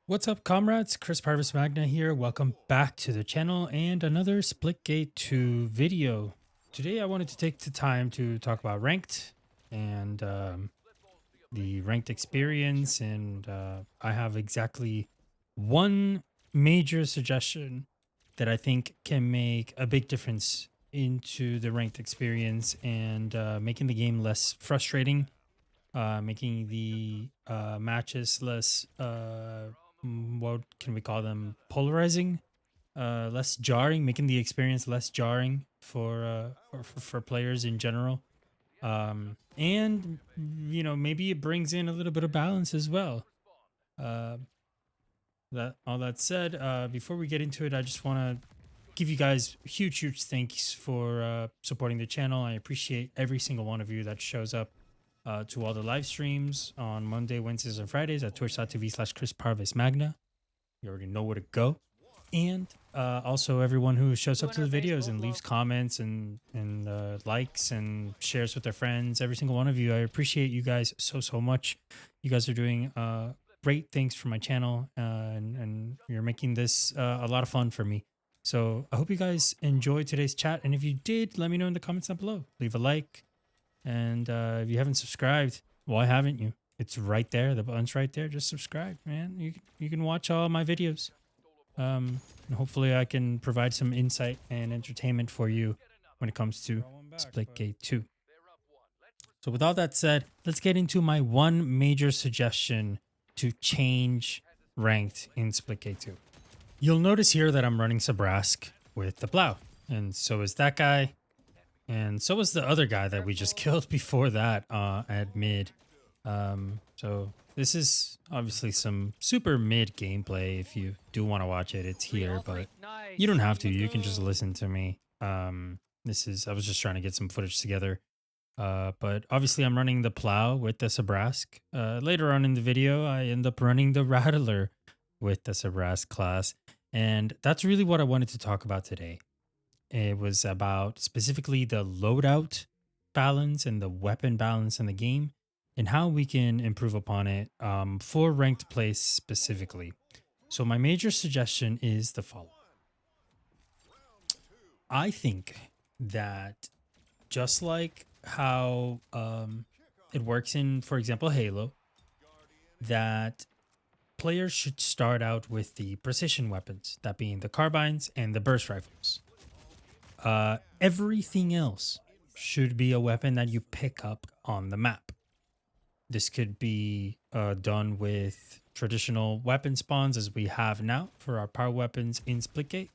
What's up, comrades? Chris Parvis Magna here. Welcome back to the channel and another Splitgate 2 video. Today, I wanted to take the time to talk about ranked and the ranked experience. And I have exactly one major suggestion that I think can make a big difference into the ranked experience and making the game less frustrating, making the matches less, what can we call them, polarizing, less jarring, making the experience less jarring for players in general. And maybe it brings in a little bit of balance as well. Uh, that all that said, before we get into it, I just want to give you guys huge thanks for supporting the channel. I appreciate every single one of you that shows up to all the live streams on Monday, Wednesdays, and Fridays at twitch.tv/Chris Parvis Magna. You already know where to go. And also everyone who shows up to the videos and leaves comments and likes and shares with their friends. Every single one of you, I appreciate you guys so much. You guys are doing great things for my channel, and you're making this a lot of fun for me. So I hope you guys enjoyed today's chat. And if you did, let me know in the comments down below. Leave a like. And if you haven't subscribed, why haven't you? It's right there. The button's right there. Just subscribe, man. You can watch all my videos. And hopefully I can provide some insight and entertainment for you when it comes to Splitgate 2. So with all that said, let's get into my one major suggestion to change ranked in Splitgate 2. You'll notice here that I'm running Sabrask with the plow, and so is that guy, and so is the other guy that we just killed before that at mid. So this is obviously some super mid gameplay. If you do want to watch it, it's here, but you don't have to. You can just listen to me. I was just trying to get some footage together. But obviously I'm running the plow with the Sabrask. Later on in the video, I end up running the Rattler with the Sabrask class. And that's really what I wanted to talk about today. It was about specifically the loadout balance and the weapon balance in the game and how we can improve upon it for ranked play specifically. So my major suggestion is the following. I think that just like how it works in, for example, Halo, that players should start out with the precision weapons, that being the carbines and the burst rifles. Everything else should be a weapon that you pick up on the map. This could be done with traditional weapon spawns as we have now for our power weapons in Splitgate,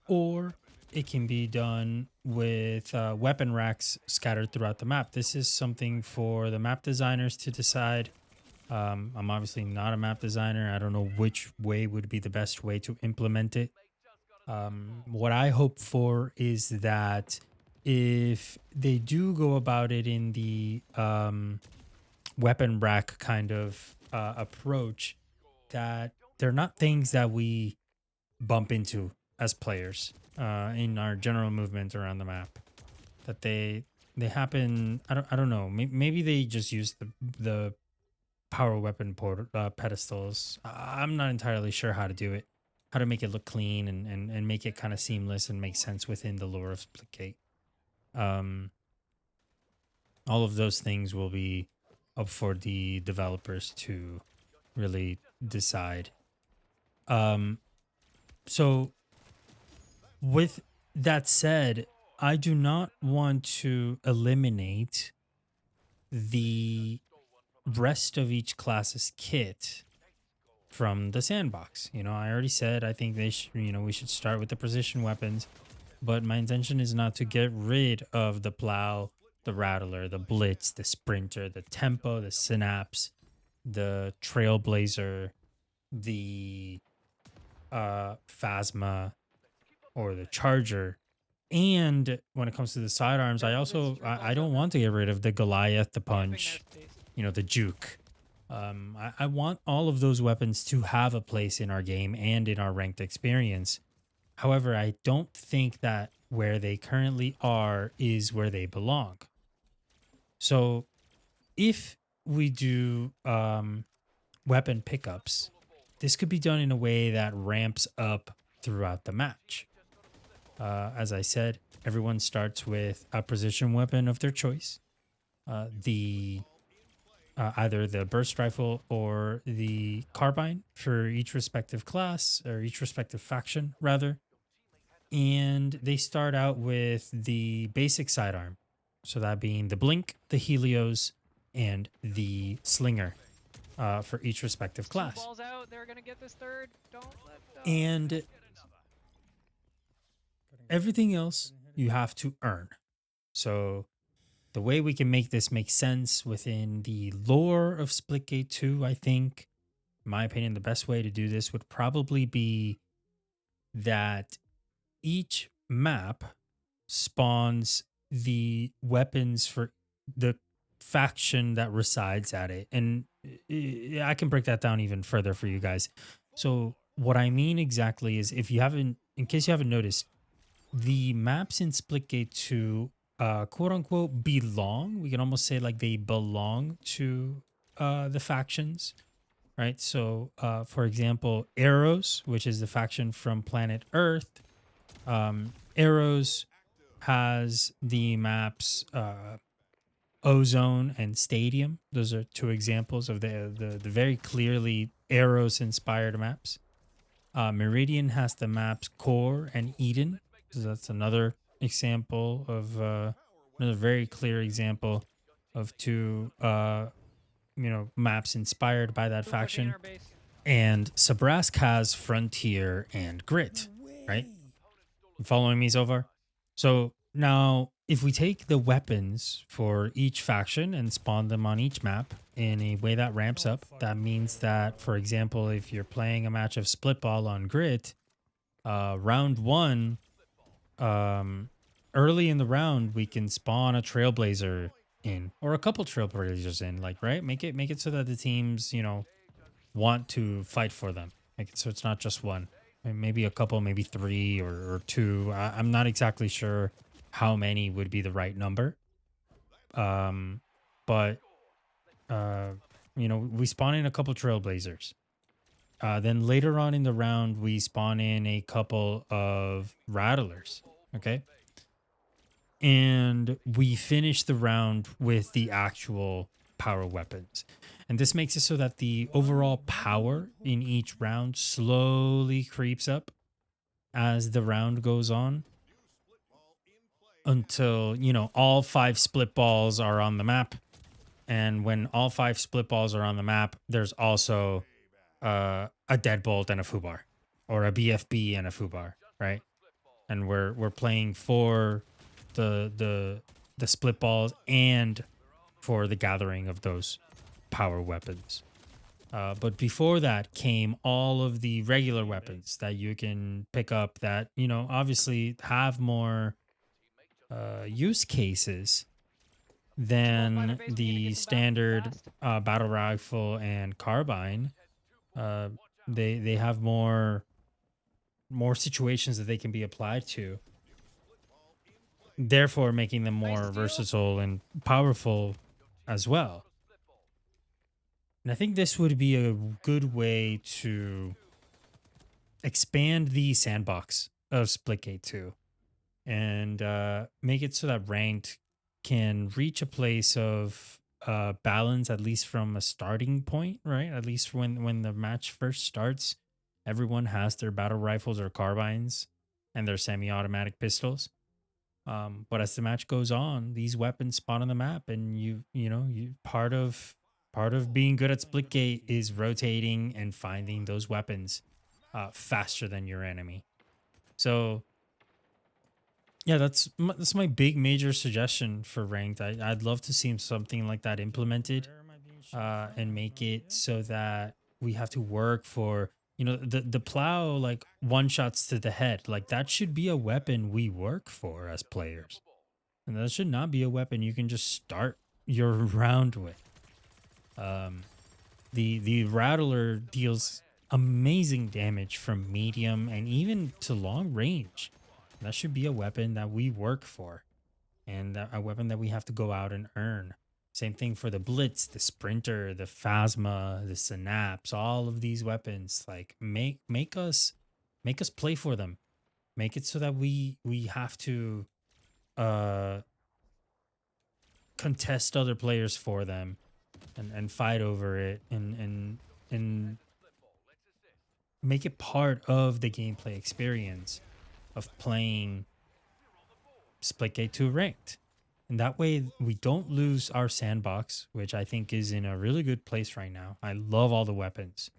or it can be done with weapon racks scattered throughout the map. This is something for the map designers to decide. I'm obviously not a map designer. I don't know which way would be the best way to implement it. What I hope for is that if they do go about it in the weapon rack kind of approach, that they're not things that we bump into as players in our general movement around the map. That they happen. I don't know. Maybe they just use the power weapon pedestals. I'm not entirely sure how to do it, how to make it look clean and make it kind of seamless and make sense within the lore of Splitgate. Um, all of those things will be up for the developers to really decide. Um, so with that said, I do not want to eliminate the rest of each class's kit from the sandbox. I already said I think they should, we should start with the precision weapons, but my intention is not to get rid of the plow, the rattler, the blitz, the sprinter, the tempo, the synapse, the trailblazer, the phasma, or the charger. And when it comes to the sidearms, I don't want to get rid of the Goliath, the punch, the juke. I want all of those weapons to have a place in our game and in our ranked experience. However, I don't think that where they currently are is where they belong. So if we do weapon pickups, this could be done in a way that ramps up throughout the match. As I said, everyone starts with a precision weapon of their choice. The Either the burst rifle or the carbine for each respective class or each respective faction, rather. And they start out with the basic sidearm. So that being the blink, the helios, and the slinger for each respective Two class. balls out. They're gonna get this third. Don't let. And everything else you have to earn. So the way we can make this make sense within the lore of Splitgate 2, I think, in my opinion, the best way to do this would probably be that each map spawns the weapons for the faction that resides at it. And I can break that down even further for you guys. So, what I mean exactly is if you haven't, in case you haven't noticed, the maps in Splitgate 2 quote unquote belong. We can almost say like they belong to the factions, right? So for example, Arrows, which is the faction from planet Earth, Arrows has the maps Ozone and Stadium. Those are two examples of the very clearly Arrows inspired maps. Meridian has the maps Core and Eden. So that's another example of another very clear example of two maps inspired by that Who's looking in faction. our base? And Sabrask has Frontier and Grit, right? You following me so far? So now, if we take the weapons for each faction and spawn them on each map in a way that ramps up, that means that, for example, if you're playing a match of split ball on Grit, round one, early in the round, we can spawn a Trailblazer in or a couple Trailblazers in, like, right? Make it so that the teams, want to fight for them. Make it so it's not just one. Maybe a couple, maybe three or two. I'm not exactly sure how many would be the right number. But uh, we spawn in a couple Trailblazers. Then later on in the round, we spawn in a couple of Rattlers. Okay. And we finish the round with the actual power weapons. And this makes it so that the overall power in each round slowly creeps up as the round goes on until, all 5 split balls are on the map. And when all 5 split balls are on the map, there's also a deadbolt and a foobar, or a BFB and a foobar, right? And we're playing for the split balls and for the gathering of those power weapons. But before that came all of the regular weapons that you can pick up that, obviously have more use cases By their than base, we need to the get them back standard fast. battle rifle and carbine. Uh, they have more situations that they can be applied to, therefore making them Nice more steal. versatile and powerful as well. And I think this would be a good way to expand the sandbox of Splitgate 2 and make it so that ranked can reach a place of balance, at least from a starting point, right? At least when the match first starts, everyone has their battle rifles or carbines and their semi-automatic pistols. But as the match goes on, these weapons spawn on the map, and you part of being good at Splitgate is rotating and finding those weapons faster than your enemy. So yeah, that's my big major suggestion for ranked. I'd love to see something like that implemented, and make it so that we have to work for the plow, like one shots to the head, like that should be a weapon we work for as players. And that should not be a weapon you can just start your round with. Um, the Rattler deals amazing damage from medium and even to long range. That should be a weapon that we work for, and a weapon that we have to go out and earn. Same thing for the Blitz, the Sprinter, the Phasma, the Synapse, all of these weapons. Like make us play for them. Make it so that we have to uh contest other players for them and fight over it and make it part of the gameplay experience of playing Splitgate 2 ranked. And that way we don't lose our sandbox, which I think is in a really good place right now. I love all the weapons,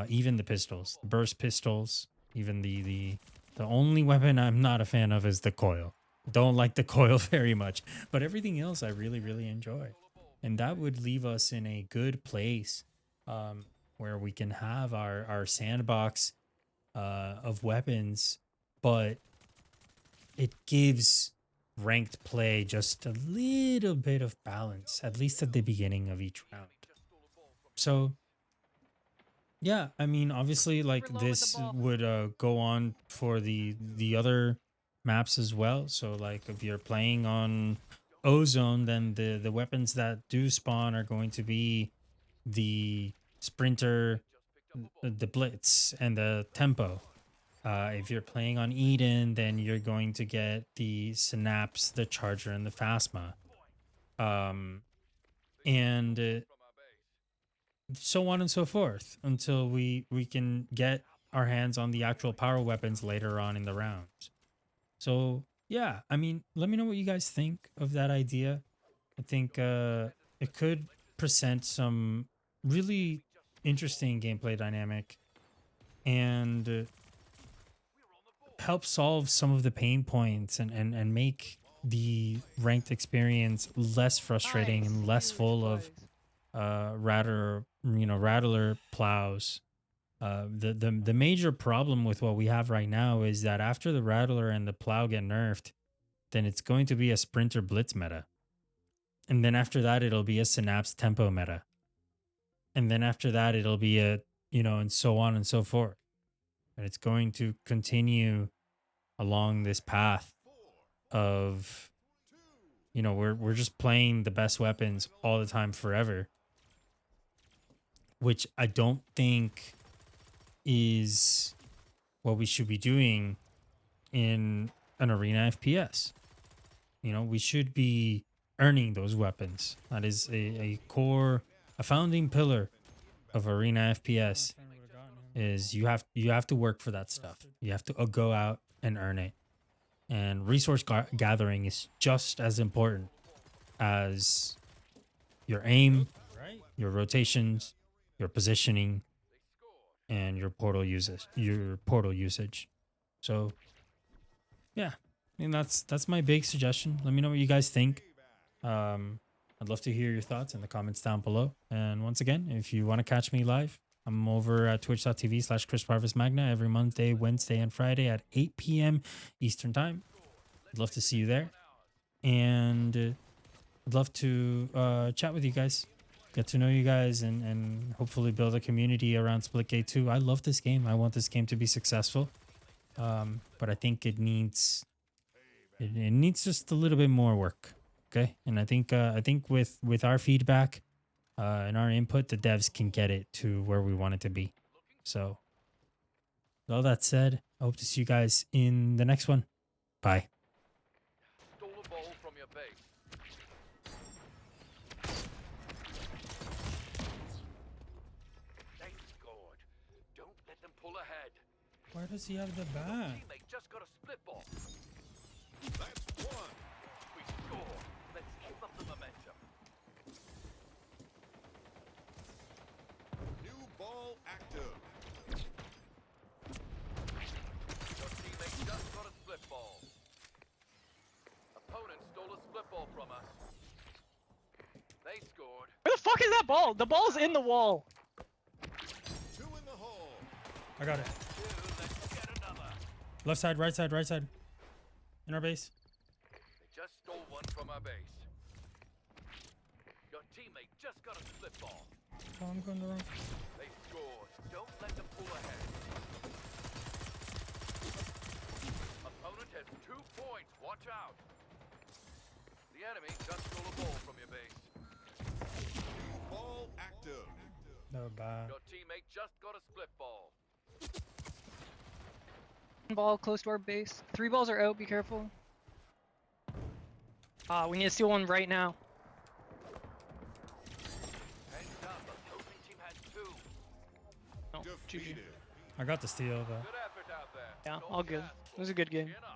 even the pistols, the burst pistols, even the only weapon I'm not a fan of is the coil. Don't like the coil very much, but everything else I really, really enjoy. And that would leave us in a good place where we can have our sandbox of weapons, but it gives ranked play just a little bit of balance, at least at the beginning of each round. So, yeah, I mean, obviously, like Super low with the this ball. would go on for the other maps as well. So, like if you're playing on Ozone, then the weapons that do spawn are going to be the Sprinter, the Blitz, and the Tempo. If you're playing on Eden, then you're going to get the Synapse, the Charger, and the Phasma. And so on and so forth until we can get our hands on the actual power weapons later on in the rounds. So yeah, I mean, let me know what you guys think of that idea. I think it could present some really interesting gameplay dynamic and help solve some of the pain points and make the ranked experience less frustrating Nice, and less huge full of plays. rattler plows. The major problem with what we have right now is that after the rattler and the plow get nerfed, then it's going to be a sprinter blitz meta, and then after that it'll be a synapse tempo meta, and then after that it'll be a and so on and so forth, and it's going to continue along this path of we're just playing the best weapons all the time forever, which I don't think is what we should be doing in an arena FPS. We should be earning those weapons. That is a core, a founding pillar of arena FPS is you have to work for that stuff. You have to go out and earn it. And resource gathering is just as important as your aim, your rotations, your positioning, and your portal usage. So yeah, I mean that's my big suggestion. Let me know what you guys think. I'd love to hear your thoughts in the comments down below. And once again, if you want to catch me live, I'm over at twitch.tv/ChrisHarvestMagna every Monday, Wednesday, and Friday at 8 p.m. Eastern Time. I'd love to see you there. And I'd love to chat with you guys, get to know you guys, and hopefully build a community around Splitgate 2. I love this game. I want this game to be successful. But I think it needs just a little bit more work. Okay. And I think with our feedback and our input, the devs can get it to where we want it to be. So with all that said, I hope to see you guys in the next one. Bye. Stole a ball from your base. They scored. Don't let them pull ahead. Why does he have the bat? Teammate just got a split ball. That's one. We scored. Let's keep up the momentum. New ball active. Your teammate just got a split ball. Opponent stole a split ball from us. They scored. Where the fuck is that ball? The ball's in the wall. Two in the hole. I got it. Let's get another. Left side, right side, right side. In our base. They just stole one from our base. Your teammate just got a split ball. Oh, I'm going the wrong. They scored. Don't let them pull ahead. Opponent has 2 points. Watch out. The enemy just stole a ball from your base. Ball active. No bad. Your teammate just got a split ball. Ball close to our base. 3 balls are out. Be careful. We need to steal one right now. Heads up, opposing team has 2. No, GG. Defeated. I got the steal, but Good effort out there. Yeah, Don't all good. gas, It was a good game. chin up.